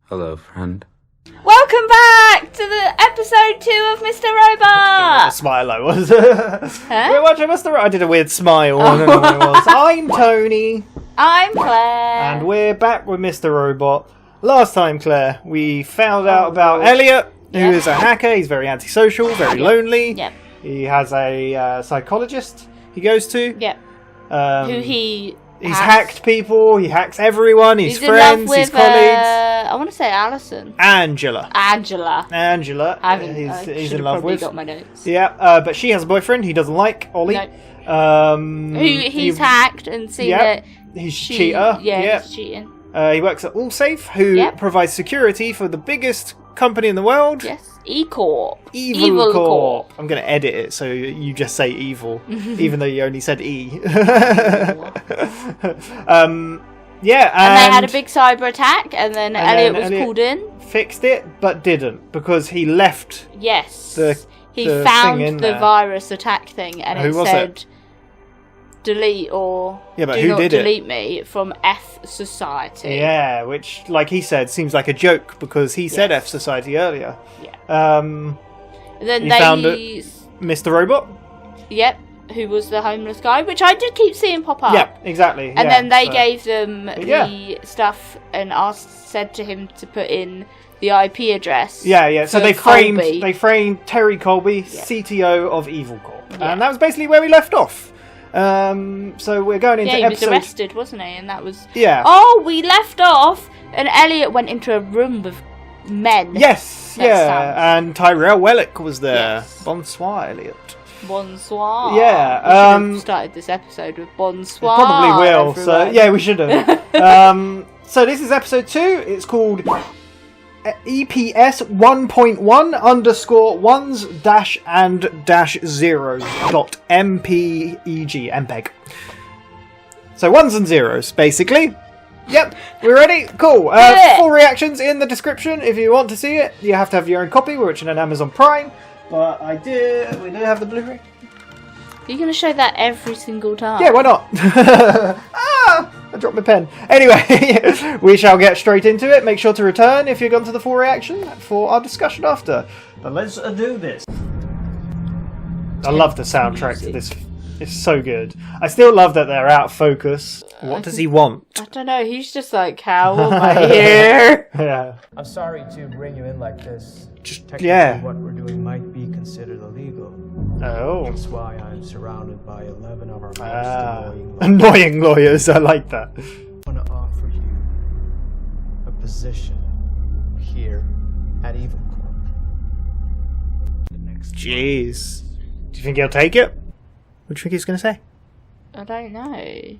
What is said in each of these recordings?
Hello, friend. Welcome back to the episode 2 of Mr. Robot! A smile I was. We're watching Mr. Robot. I did a weird smile. I don't know what it was. I'm Tony. I'm Claire. And we're back with Mr. Robot. Last time, Claire, we found out about Elliot, who is a hacker. He's very antisocial, very lonely. Yep. He has a psychologist he goes to. Yep. Who He's hacked people, he hacks everyone, his He's friends, in love with, his colleagues. I want to say Alison. Angela. He's in love with. Got my notes. Yeah, but she has a boyfriend he doesn't like, Ollie. No. He's hacked and seen that he's a cheater. Yeah, he's cheating. He works at AllSafe, who provides security for the biggest company in the world. Yes, E-Corp. Evil Corp. I'm going to edit it so you just say evil, even though you only said E. And they had a big cyber attack, and then Elliot was called in. Fixed it, but didn't, because he left. Yes. He the found thing in the there. virus attack thing, and Who it was said, it? delete or but do who not did it? delete me from F Society. Yeah, which, like he said, seems like a joke, because he said F Society earlier. Yeah. Then he they found Mr. Robot. Yep, who was the homeless guy, which I did keep seeing pop up. Yeah, exactly. And then they gave them the stuff and said to him to put in the IP address. Yeah. So they Colby. framed Terry Colby, CTO of Evil Corp, and that was basically where we left off. So we're going into he episode. was arrested, wasn't he? And that was we left off, and Elliot went into a room with men. Yes, and Tyrell Wellick was there. Yes. Bonsoir, Elliot. Bonsoir. Yeah, we should have started this episode with bonsoir. Probably will. Everyone. So yeah, we should have. So this is episode 2. It's called EPS 1.1 underscore ones dash and dash zeros dot MPEG MPEG. So ones and zeros, basically. Yep, we're ready. Cool. Full reactions in the description if you want to see it. You have to have your own copy. We're watching on Amazon Prime, but we do have the Blu-ray. Are you going to show that every single time? Yeah, why not? I dropped my pen. Anyway, we shall get straight into it. Make sure to return if you've gone to the full reaction for our discussion after. But let's do this. I love the soundtrack to this. It's so good. I still love that they're out of focus. What does he want? I don't know. He's just like, how am I here? Yeah. I'm sorry to bring you in like this. Technically, what we're doing might be considered illegal. Oh. That's why I'm surrounded by 11 of our most annoying lawyers. I like that. I want to offer you a position here at Evil Corp. Jeez. Do you think he'll take it? What do you think he's going to say? I don't know.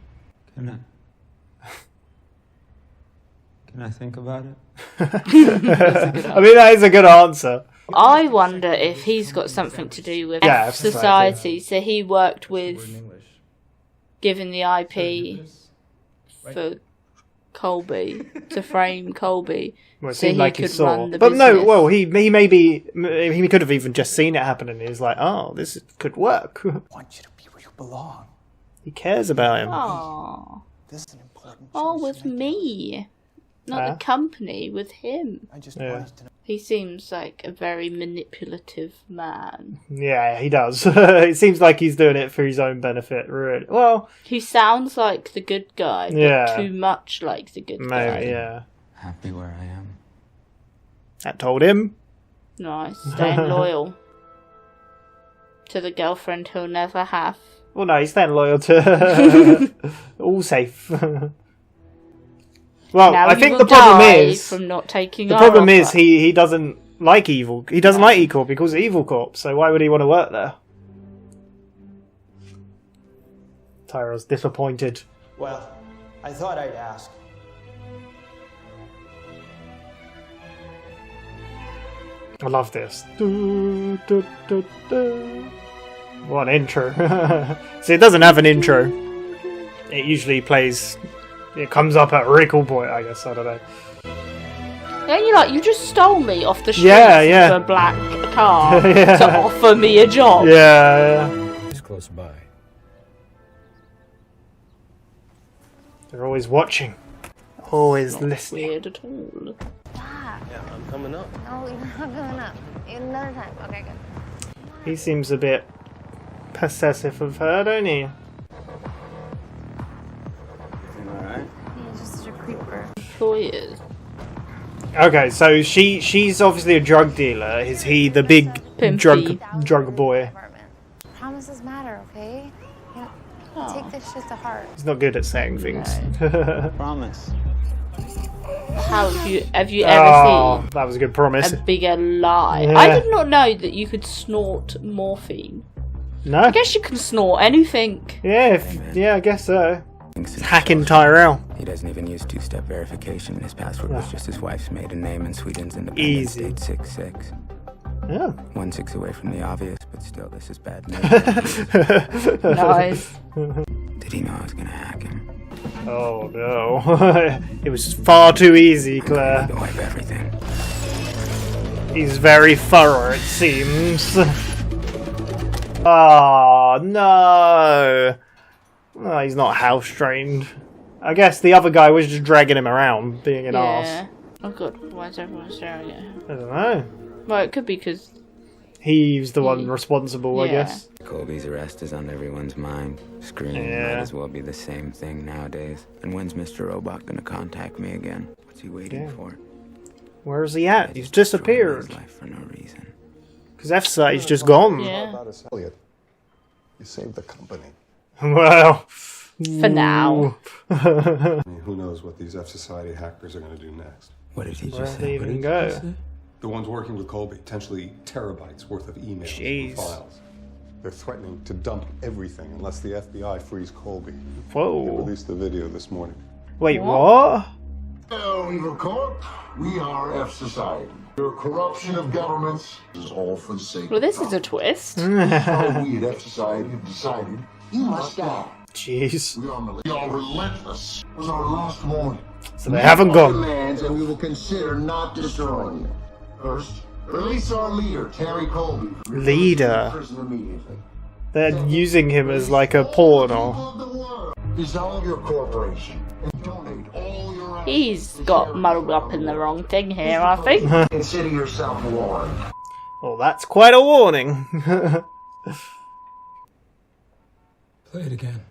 Can I think about it? I mean, that is a good answer. I wonder if he's got something to do with F Society. So he worked with giving the IP for Colby to frame Colby, well, it so he like could saw. run the but business. no, well, he could have even just seen it happen, and he's like, "Oh, this could work." I want you to be where you belong. He cares about him. Aww. This is an important choice. Oh, with me, not the company, with him. I just wanted to know. He seems like a very manipulative man. Yeah, he does. It seems like he's doing it for his own benefit, really. Well, he sounds like the good guy, but too much like the good guy. Yeah. Happy where I am. That told him. Nice, staying loyal to the girlfriend he'll never have. Well, no, he's staying loyal to AllSafe. Well, now I think the problem is from not taking the problem is he doesn't like evil. He doesn't like E-Corp because of Evil Corp. So why would he want to work there? Tyrell's disappointed. Well, I thought I'd ask. I love this. What an intro. See, it doesn't have an intro. It usually plays... It comes up at a really cool point, I guess. I don't know. Don't you like, you just stole me off the street to a black car to offer me a job. Yeah. It's close by. They're always watching. Always listening. Weird at all. coming up. No, you're not coming up. Another time. Okay, good. He seems a bit possessive of her, don't he? Alright. He's just a creeper. Sure he is. Okay, so she's obviously a drug dealer. Is he the big Pimpy. drug boy? Promises matter, okay? You know, take this shit to heart. He's not good at saying things. Promise. How have you ever Oh, seen that was a good promise. a bigger lie? Yeah. I did not know that you could snort morphine. No? I guess you can snort anything. Yeah, yeah, I guess so. It's hacking Tyrell. He doesn't even use two-step verification, and his password was just his wife's maiden name and Sweden's independence Easy. date 6-6. Yeah. 1 6 away from the obvious, but still, this is bad news. Nice. Did he know I was gonna hack him? Oh no. It was far too easy, Claire. To wipe everything. He's very thorough, it seems. Oh no. Oh, he's not house trained. I guess the other guy was just dragging him around, being an arse. Yeah. Oh god, why is everyone staring at him? I don't know. Well, it could be because... He's the one responsible, I Yeah. guess. Colby's arrest is on everyone's mind. Screaming Yeah. might as well be the same thing nowadays. And when's Mr. Robot gonna contact me again? What's he waiting Yeah. for? Where is he at? He's Destroying disappeared. his life for no reason. Because F-Site's just gone. Yeah. About us, Elliot. You saved the company. Well. For now. I mean, who knows what these F-Society hackers are going to do next? What did he Where just did they say? even go? The ones working with Colby, potentially terabytes worth of emails Jeez. and files. They're threatening to dump everything unless the FBI frees Colby. They Whoa. released the video this morning. Wait, what? Hello, Evil Corp. We are F Society. Your corruption of governments is all for the sake Well, of this is a twist. So we at F Society have decided you must die. Jeez. We are relentless. It was our last warning. So they haven't gone. Demands, and we will consider not destroying you. First, release our leader, Terry Colby. Leader? Prison immediately. They're using him as like a pawn or... Of the world. Dissolve your corporation and donate all your assets. He's got muddled up in the wrong thing here, I think. Consider yourself warned. Well, that's quite a warning. Play it again.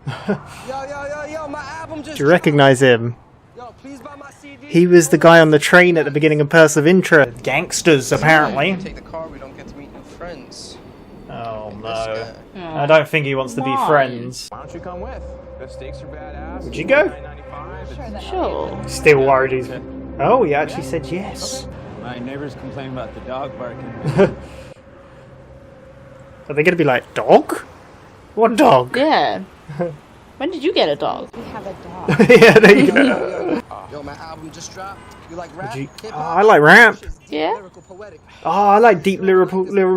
Yo, my album just Do you recognize him? Yo, please buy my CD. He was the guy on the train at the beginning of Purse of Interest. Gangsters, apparently. Take the car, we don't get to meet new friends. Oh This no. guy. I don't think he wants to be Why? friends. Why don't you come with? The steaks are badass. Would you go? $9.95. Sure. Still worried he's... Oh, he actually said yes. My neighbors complain about the dog barking. Are they going to be like, dog? What dog? Yeah. When did you get a dog? We have a dog. Yeah, there you go. Yo, my album just dropped. You like rap? you- Hip-hop? Oh, I like rap. Yeah. Lyrical, poetic. Oh, I like deep lyrical perverted.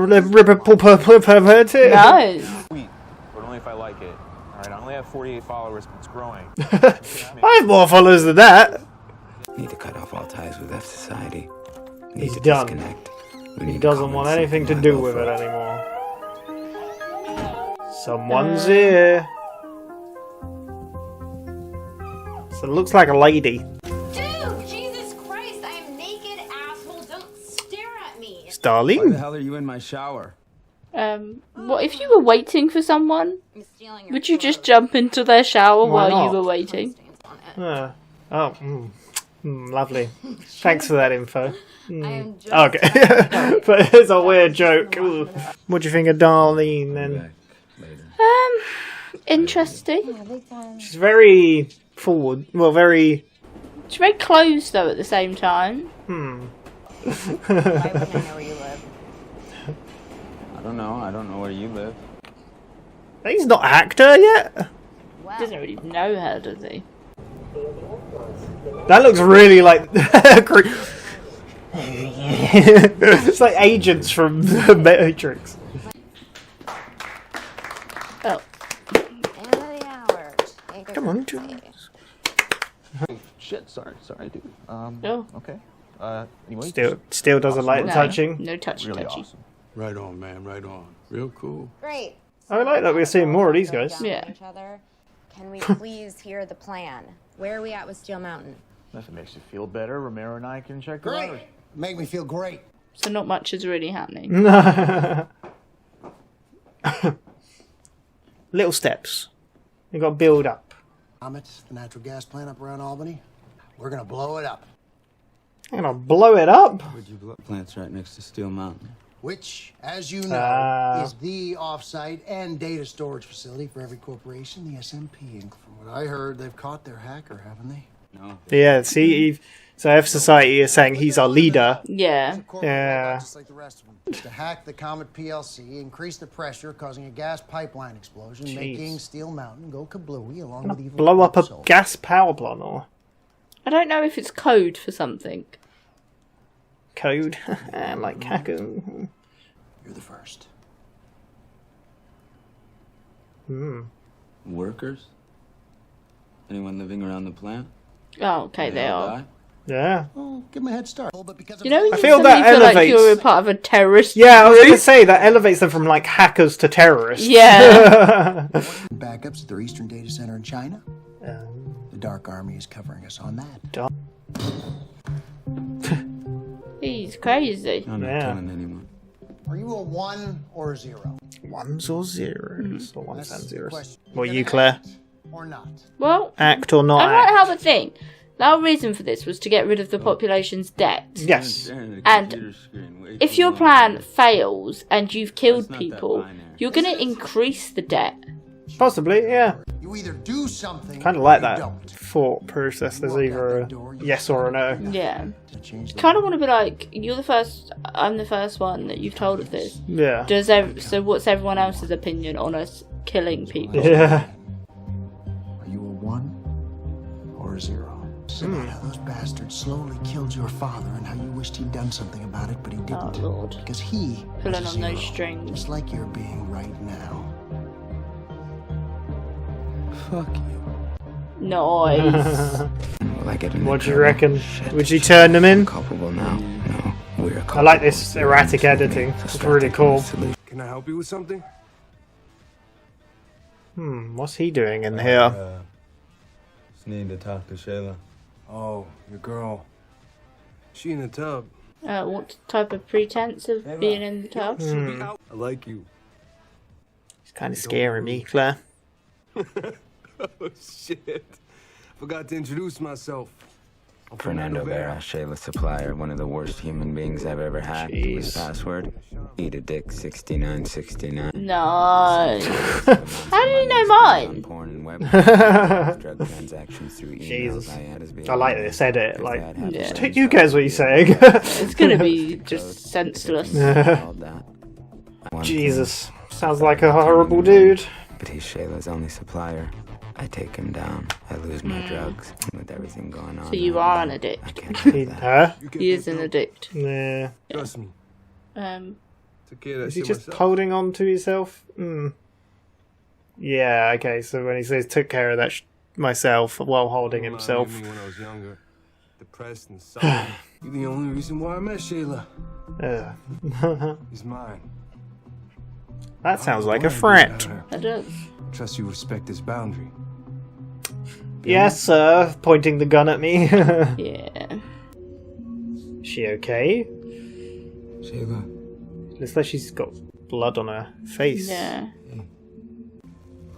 No. Sweet, but only if I like it. Alright, I only have 48 followers, but it's growing. I have more followers than that. Need to cut off all ties with F Society. Need He's to done. disconnect. He doesn't want anything to do with it anymore. Someone's here. So it looks like a lady. Dude, Jesus Christ, I am naked, asshole. Don't stare at me. Why the Darlene? hell are you in my shower? What if you were waiting for someone? I'm stealing your Would you just jump into their shower Why while not? you were waiting? Lovely. Thanks for that info. I am just Okay. But it's a weird joke. Ooh. What do you think of Darlene then? Interesting. She's very forward. Well, very... She's very close though at the same time. Why wouldn't I know where you live? I don't know where you live. He's not hacked her yet. Well, Doesn't really know her, does he? That looks really like... It's like agents from the Matrix. Oh. end of the hour. Ain't good Come for on, me. Jules. Shit, sorry, dude. Oh. Okay. Anyway. Still doesn't like No. touching. No touchy Really touchy. awesome. Right on, man, right on. Real cool. Great. I like that we're seeing more of these guys. Yeah. Each other. Can we please hear the plan? Where are we at with Steel Mountain? If it makes you feel better, Romero and I can check it Great. out. Make me feel great. So not much is really happening. Little steps. You got to build up. The natural gas plant up around Albany. We're gonna blow it up. I'm gonna blow it up. Where'd you blow up? Plant's right next to Steel Mountain. Which, as you know, is the off-site and data storage facility for every corporation, the SMP. And from what I heard, they've caught their hacker, haven't they? No. Yeah, see, so F Society is saying he's our leader. Yeah. Yeah. Just like the rest of them. To hack the Comet PLC, increase the pressure, causing a gas pipeline explosion, making Steel Mountain go kablooey along with evil. Blow up a gas power plant, or I don't know if it's code for something. Code, like hacker. You're the first. Workers? Anyone living around the plant? Oh, okay, they all are. die? Yeah. Well, give them a head start. You know, when I you feel suddenly that feel like elevates. you're a part of a terrorist Yeah, I was group. gonna say that elevates them from like hackers to terrorists. Yeah. Backups at their eastern data center in China. The Dark Army is covering us on that. He's crazy. I'm not killing anyone. Are you a 1 or a 0? Ones or zeros, or ones and That's the zeros. question. Well, You're you, gonna Claire. act or not? Well, Act or not I might act? have a thing. The whole reason for this was to get rid of the population's debt. Yes. And if your plan fails and you've killed people, you're going to increase the debt. Possibly, yeah. You either do something. Kind of like or that you don't. thought process. There's either a yes or a no. Yeah. Kind of want to be like, you're the first, I'm the first one that you've told of this. Yeah. So what's everyone else's opinion on us killing people? Yeah. Are you a 1 or a 0? About how those bastards slowly killed your father and how you wished he'd done something about it, but he didn't. Oh, Lord. Because he was Pulling a on those 0, strings. just like you're being right now. Fuck you. Nice. Will I get in What the do you trouble? reckon? Shit. Would you turn them in? Culpable now? No. We're I like this erratic editing. It's really cool. Can I help you with something? What's he doing in here? Just need to talk to Shayla. Oh, your girl. She in the tub. What type of pretense of being in the tub? I like you. It's kind of scaring me, Claire. Oh, shit. Forgot to introduce myself. I'm Fernando Vera, Shayla's supplier, one of the worst human beings I've ever hacked. His password? Eat a dick 6969. Nice. How do you know mine? Porn and web drug transactions through emails. Jesus. I had as being I like this edit. Like, Yeah. who cares what you're saying? It's gonna be just senseless. Jesus. Sounds like a horrible dude. But he's Shayla's only supplier. I take him down. I lose my drugs. With everything going on. So you are an addict. Huh? He is an addict. Yeah. Trust me. Took care of that Is he shit just myself. holding on to himself? Yeah, okay, so when he says took care of that myself while holding himself. Me when I was younger, depressed and suffering. You're the only reason why I met Shayla. He's mine. That sounds like a threat. It does. Trust you respect this boundary. Yes, sir. Pointing the gun at me. Yeah. She okay? Shayla. Looks like she's got blood on her face. Yeah.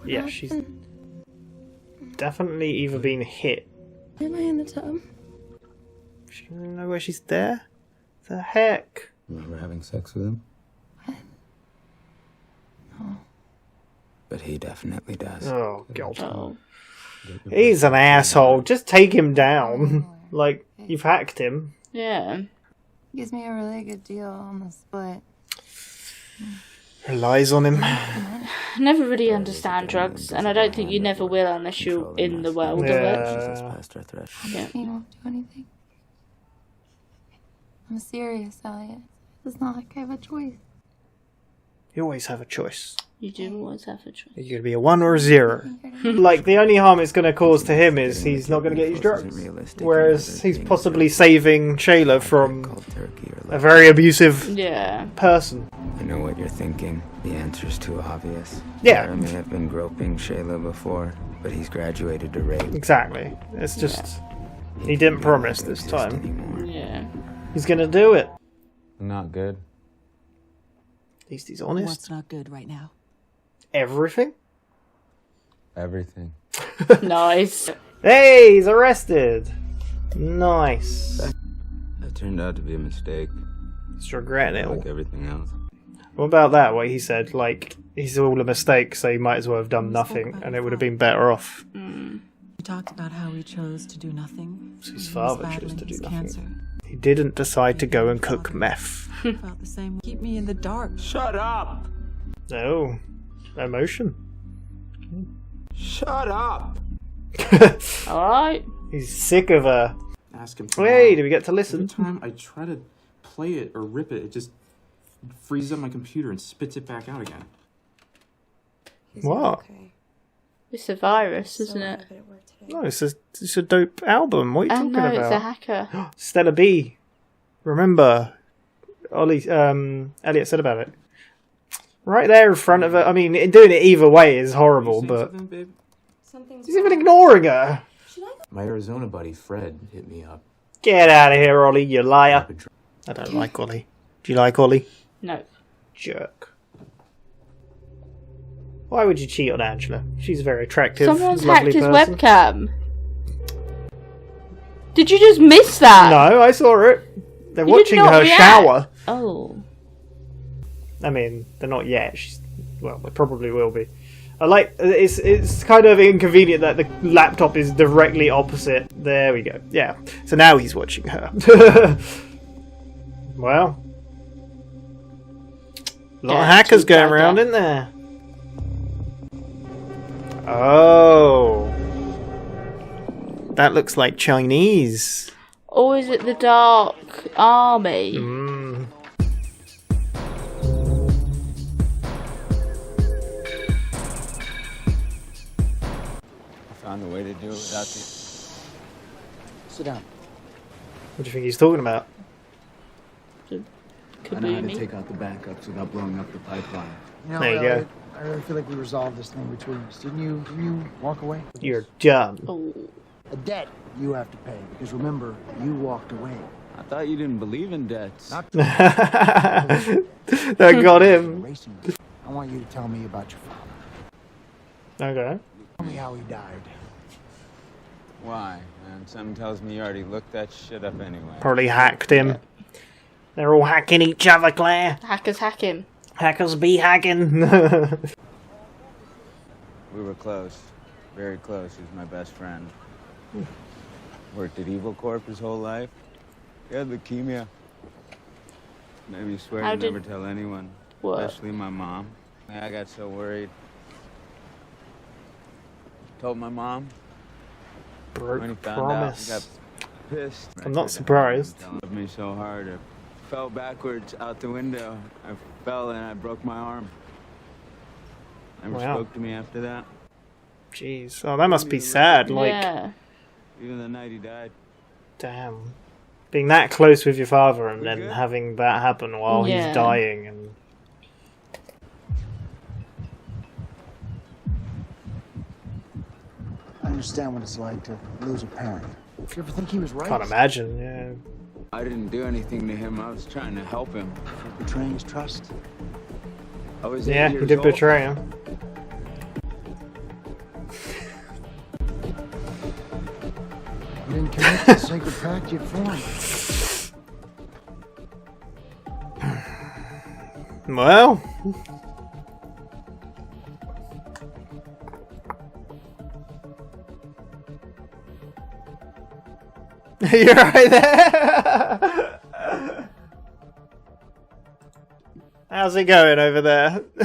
Yeah, she's definitely either been hit. Am I in the tub? She doesn't know where she's there. The heck? Remember having sex with him? No. But he definitely does. Oh, God. Oh. He's an asshole. Just take him down. Like, you've hacked him. Yeah. Gives me a really good deal on the split. Relies on him. I never really understand drugs, and I don't think you never will unless you're in the world of it. Yeah. You don't do anything. I'm serious, Elliot. It's not like I have a choice. You always have a choice. You do always have a choice. You're going to be a 1 or a 0. Like, the only harm it's going to cause to him is he's not going to get his drugs. Whereas he's possibly saving Shayla from a very abusive person. I know what you're thinking. The answer's too obvious. Yeah. Sarah may have been groping Shayla before, but he's graduated to rape. Exactly. It's just... He didn't promise this time. Yeah. He's gonna do it. Not good. At least he's honest. What's not good right now? Everything? Everything. Nice. Hey, he's arrested. Nice. That turned out to be a mistake. He's regretting it all. Like everything else. What about that? What he said, like, he's all a mistake, so he might as well have done nothing, and it would have been better off. We talked about how he chose to do nothing. So his He father was chose to battling do his nothing. cancer. He didn't decide to go and cook meth. Felt the same. Keep me in the dark. Shut up! No. Emotion. Shut up! Alright. He's sick of her. Ask him. Hey, do we get to listen? Every time I try to play it or rip it, it just freezes up my computer and spits it back out again. What? It's a virus, isn't it? No, it's a dope album. What are you talking no, about? it's a hacker. Stella B. Remember, Elliot said about it. Right there in front of her. I mean, doing it either way is horrible, but he's even ignoring her. My Arizona buddy Fred hit me up. Get out of here, Ollie, you liar. I don't like Ollie. Do you like Ollie? No. Jerk. Why would you cheat on Angela? She's a very attractive, Someone's lovely hacked his person. webcam. Did you just miss that? No, I saw it. They're You watching did not her react. shower. Oh. I mean, they're not yet. Well, they probably will be. I like it's kind of inconvenient that the laptop is directly opposite. There we go. Yeah. So now he's watching her. Well, a lot of hackers going around, isn't there? Oh, that looks like Chinese. Or is it the Dark Army? Found a way to do it without the... Sit down. What do you think he's talking about? I know how to take out the backups without blowing up the pipeline. You know, There you go. I really feel like we resolved this thing between us. Didn't you walk away? You're done. A debt you have to pay, because remember, you walked away. I thought you didn't believe in debts. That got him. I want you to tell me about your father. Okay. Tell me how he died. Why? Man, something tells me you already looked that shit up anyway. Probably hacked him. They're all hacking each other, Claire. Hackers hack him. Hackers be hacking. We were close. Very close. He was my best friend. Worked at Evil Corp his whole life. He had leukemia. Maybe he swore he'd never tell anyone. What? Especially my mom. I got so worried. Told my mom. Broke When he found promise. out, he got pissed. I'm not surprised. He loved me so hard. I fell backwards out the window. I fell and I broke my arm. Never Wow. spoke to me after that. Jeez. Oh, that must be sad. Like, Yeah. Even the night he died. damn. Being that close with your father and then having that happen while Yeah. he's dying and... I understand what it's like to lose a parent. If you ever think he was right? Can't imagine, yeah. I didn't do anything to him. I was trying to help him. For betraying his trust. I was Yeah, 8 he years did old. betray him. You didn't commit to the sacred pact you formed. Well... You're right there. How's it going over there? What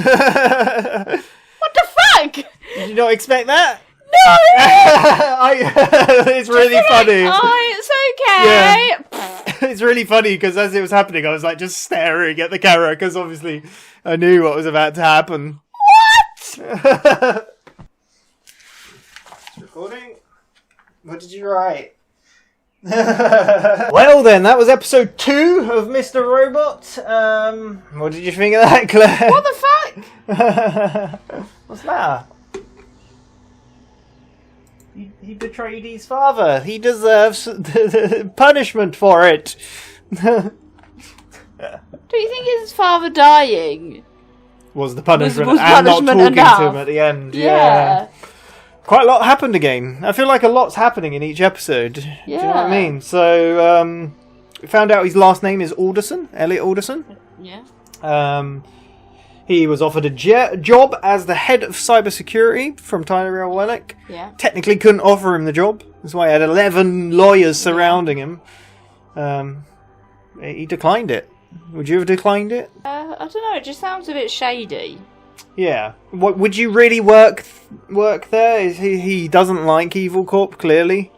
the fuck? Did you not expect that? No! It's really funny. Oh, it's okay. Yeah. It's really funny because as it was happening, I was like just staring at the camera because obviously I knew what was about to happen. What? Recording? What did you write? Well then, that was episode 2 of Mr. Robot. What did you think of that, Claire? What the fuck? What's that? He betrayed his father. He deserves punishment for it. Do you think his father dying was the punishment, was and not punishment talking enough? to him at the end? Yeah. Quite a lot happened again. I feel like a lot's happening in each episode. Do you know what I mean? So, we found out his last name is Alderson, Elliot Alderson. Yeah. He was offered a job as the head of cybersecurity from Tyrell Wellick. Yeah. Technically couldn't offer him the job. That's why he had 11 lawyers surrounding him. He declined it. Would you have declined it? I don't know. It just sounds a bit shady. Yeah. What would you really work there? He doesn't like Evil Corp, clearly.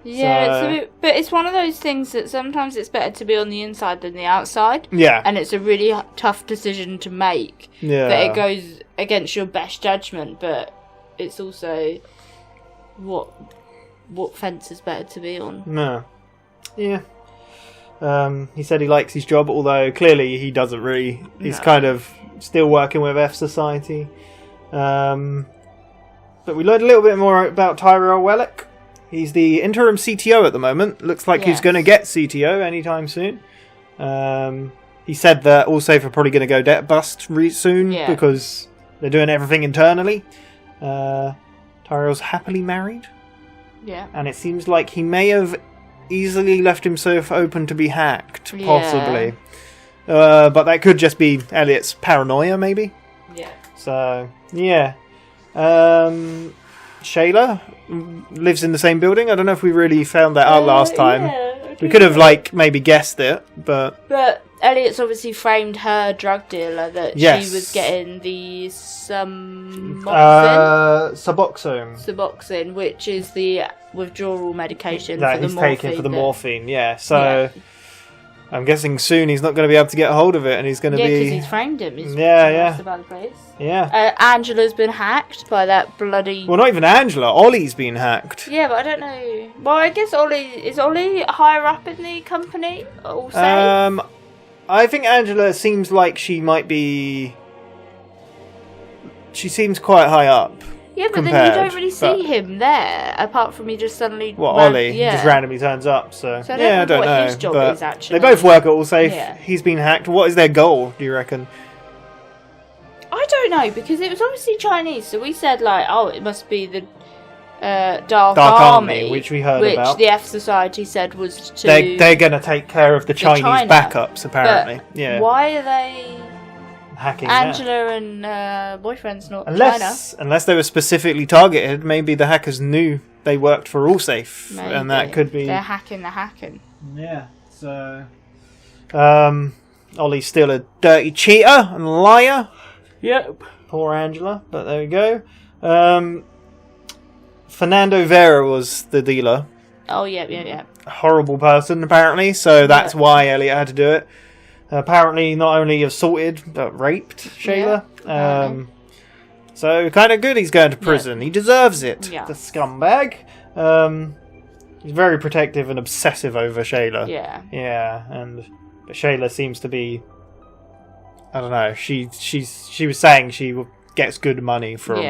Yeah, So- it's a bit, but it's one of those things that sometimes it's better to be on the inside than the outside. Yeah. And it's a really tough decision to make. Yeah. But it goes against your best judgment, but it's also what fence is better to be on. No. Yeah. He said he likes his job, although clearly he doesn't really. He's kind of still working with F Society. But we learned a little bit more about Tyrell Wellick. He's the interim CTO at the moment. Looks like he's going to get CTO anytime soon. He said that Allsafe are probably going to go debt bust soon because they're doing everything internally. Tyrell's happily married. Yeah. And it seems like he may have easily left himself open to be hacked, possibly. But that could just be Elliot's paranoia, maybe. Yeah. So, yeah. Shayla lives in the same building. I don't know if we really found that out last time. We could have, maybe guessed it, but... But Elliot's obviously framed her drug dealer that she was getting the Suboxone, which is the withdrawal medication that for the he's morphine. taking for the morphine, So I'm guessing soon he's not going to be able to get a hold of it, and he's going to be... because he's framed him. He's about the place. Yeah. Angela's been hacked by that bloody... Well, not even Angela. Ollie's been hacked. Yeah, but I don't know. Well, I guess Is Ollie higher up in the company? Also? I think Angela seems like she might be... She seems quite high up. Yeah, but then you don't really see him there, apart from he just suddenly... Ollie just randomly turns up, so I don't know know. what his job but is, actually. They both work at Allsafe. Yeah. He's been hacked. What is their goal, do you reckon? I don't know, because it was obviously Chinese, so we said, it must be the Dark Army, which we heard about. Which the F Society said was to... They're going to take care of the Chinese backups, apparently. But why are they... hacking Angela and boyfriend's not unless they were specifically targeted, maybe the hackers knew they worked for Allsafe, and that could be... They're hacking the hacking. Yeah, so... Ollie's still a dirty cheater and liar. Yep. Poor Angela, but there we go. Fernando Vera was the dealer. Oh, yeah. A horrible person, apparently, so that's why Elliot had to do it. Apparently not only assaulted, but raped Shayla. So kind of good he's going to prison. He deserves it, the scumbag. He's very protective and obsessive over Shayla. Yeah. But Shayla seems to be... I don't know. She was saying she gets good money from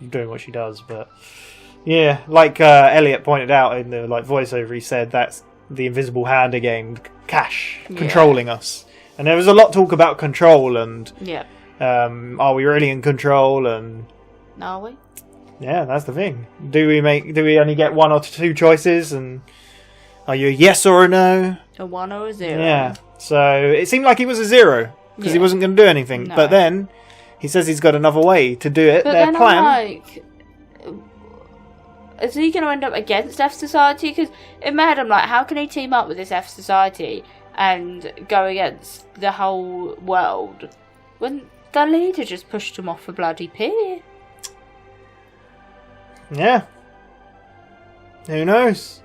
doing what she does, but... Yeah, like Elliot pointed out in the voiceover, he said that's the invisible hand again, Cash, controlling us. And there was a lot of talk about control and are we really in control, and are we? Yeah, that's the thing. Do we only get one or two choices, and are you a yes or a no? A 1 or a 0. Yeah. So it seemed like he was a 0 because he wasn't going to do anything. No. But then he says he's got another way to do it. But Their then plan. Is he going to end up against F Society? Because in my head, I'm like, how can he team up with this F Society and go against the whole world when the leader just pushed him off a bloody pier? Yeah. Who knows?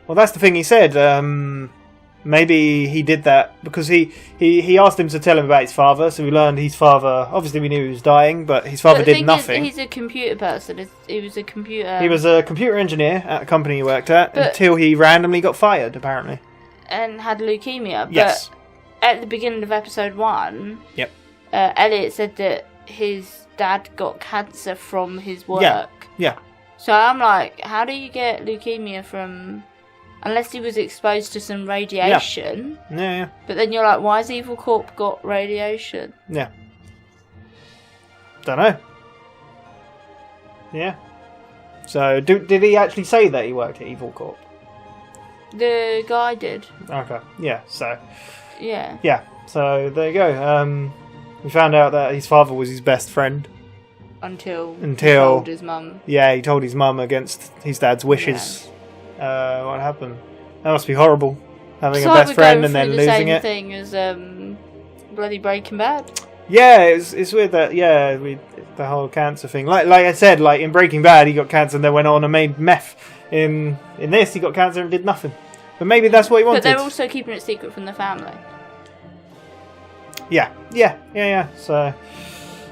Well, that's the thing he said. Maybe he did that because he asked him to tell him about his father, so we learned his father... Obviously, we knew he was dying, but his father did nothing. He's a computer person. He was a computer... He was a computer engineer at a company he worked at until he randomly got fired, apparently. And had leukemia. Yes. But at the beginning of episode 1, yep. Elliot said that his dad got cancer from his work. Yeah. So I'm like, how do you get leukemia from unless he was exposed to some radiation. Yeah. But then you're like, why has Evil Corp got radiation? Yeah. Don't know. Yeah. So, did he actually say that he worked at Evil Corp? The guy did. Okay. Yeah. So. Yeah. Yeah. So there you go. We found out that his father was his best friend. Until he told his mum. Yeah, he told his mum against his dad's wishes. Yeah. What happened? That must be horrible. Having a best friend and then losing it. Same thing as bloody Breaking Bad. Yeah, it's weird that the whole cancer thing. Like I said, like in Breaking Bad, he got cancer and then went on and made meth. In this, he got cancer and did nothing. But maybe that's what he wanted. But they're also keeping it secret from the family. Yeah. So,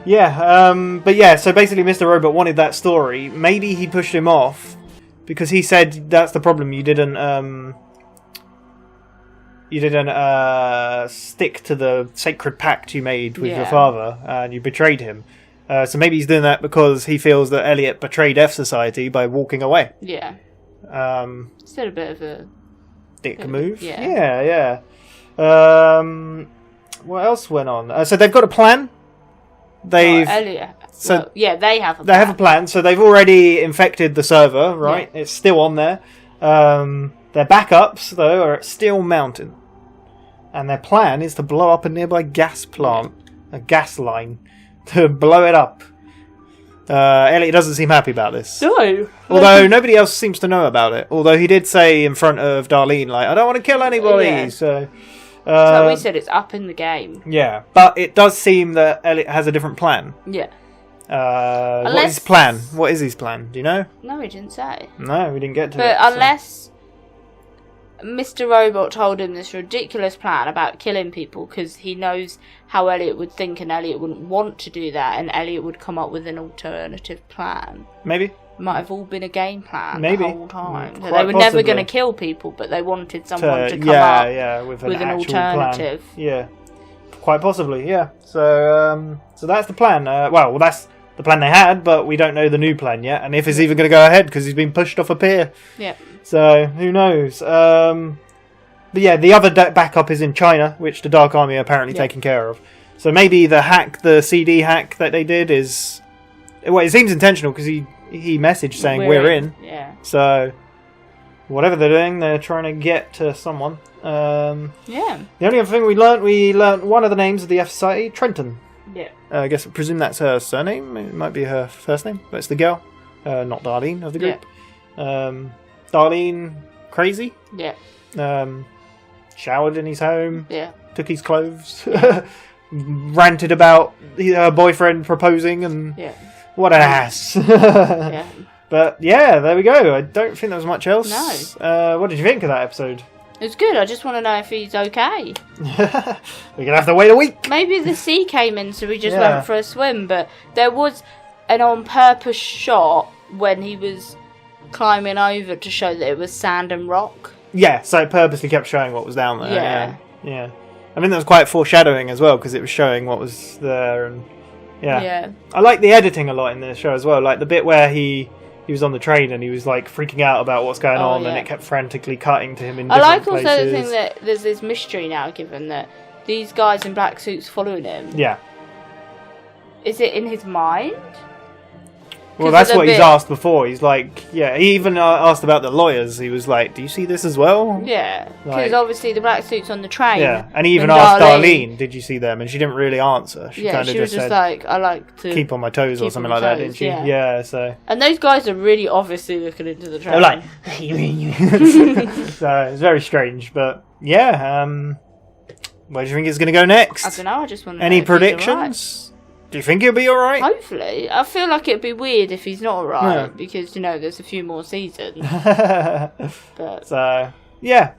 but yeah, so basically Mr. Robot wanted that story. Maybe he pushed him off because he said that's the problem. You didn't stick to the sacred pact you made with your father, and you betrayed him. So maybe he's doing that because he feels that Elliot betrayed F Society by walking away. Yeah. Still a bit of a dick move. Yeah. What else went on? So they've got a plan. Elliot. So they have a plan. They have a plan. So they've already infected the server, right? Yeah. It's still on there. Their backups, though, are at Steel Mountain. And their plan is to blow up a nearby gas plant, a gas line, to blow it up. Elliot doesn't seem happy about this. No. Although nobody else seems to know about it. Although he did say in front of Darlene, like, I don't want to kill anybody. Yeah. So we said it's up in the game. Yeah. But it does seem that Elliot has a different plan. Yeah. What is his plan? What is his plan? Do you know? No, he didn't say. No, we didn't get to it. But unless Mr. Robot told him this ridiculous plan about killing people because he knows how Elliot would think and Elliot wouldn't want to do that and Elliot would come up with an alternative plan. Maybe. Might have all been a game plan Maybe. the whole time. So they were never going to kill people, but they wanted someone to come up with an alternative. Plan. Yeah, quite possibly, yeah. So that's the plan. Well, that's the plan they had, but we don't know the new plan yet, and if it's even going to go ahead because he's been pushed off a pier. Yeah. So who knows? But yeah, the other backup is in China, which the Dark Army are apparently taking care of. So maybe the CD hack that they did is, well, it seems intentional because he messaged saying we're in. Yeah. So whatever they're doing, they're trying to get to someone. Yeah. The only other thing we learnt one of the names of the F Society, Trenton. Yeah. I guess I presume that's her surname. It might be her first name, but it's the girl, not Darlene of the group. Yeah. Darlene, crazy. Yeah. Showered in his home. Yeah. Took his clothes. Ranted about her boyfriend proposing and what an ass. Yeah. But yeah, there we go. I don't think there was much else. No. What did you think of that episode? It was good. I just want to know if he's okay. We're gonna have to wait a week. Maybe the sea came in, so we just went for a swim. But there was an on-purpose shot when he was climbing over to show that it was sand and rock. Yeah, so it purposely kept showing what was down there. Yeah. I mean, that was quite foreshadowing as well because it was showing what was there, and yeah. I like the editing a lot in this show as well. Like the bit where he was on the train and he was like freaking out about what's going on, and it kept frantically cutting to him in different places. I like also the thing that there's this mystery now, given that these guys in black suits following him. Yeah. Is it in his mind? Well, that's what he's asked before. He's like, he even asked about the lawyers. He was like, do you see this as well? Yeah, because obviously the black suits on the train. Yeah, and he even asked Darlene, did you see them? And she didn't really answer. She kind of was just like, I like to keep on my toes or something like that, didn't she? Yeah, so. And those guys are really obviously looking into the train. They're like, so it's very strange, but yeah. Where do you think it's going to go next? I don't know. I just want to know any if predictions? Do you think he'll be alright? Hopefully. I feel like it'd be weird if he's not alright, because, there's a few more seasons. But. So, yeah.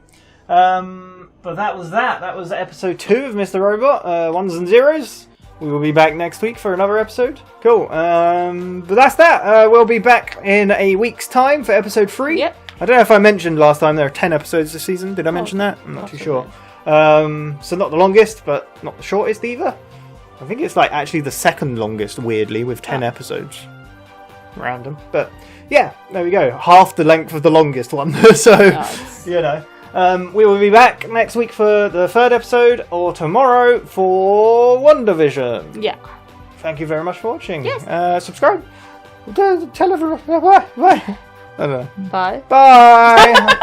But that was that. That was episode 2 of Mr. Robot, Ones and Zeros. We will be back next week for another episode. Cool. But that's that. We'll be back in a week's time for episode 3. Yep. I don't know if I mentioned last time there are 10 episodes this season. Did I mention that? I'm not too sure. So not the longest, but not the shortest either. I think it's like actually the second longest, weirdly, with 10 episodes. Random. But yeah, there we go. Half the length of the longest one. So You know. We will be back next week for the 3rd episode, or tomorrow for WandaVision. Yeah. Thank you very much for watching. Yes. Subscribe. Tell everyone. Bye. Bye. I don't know. Bye. Bye.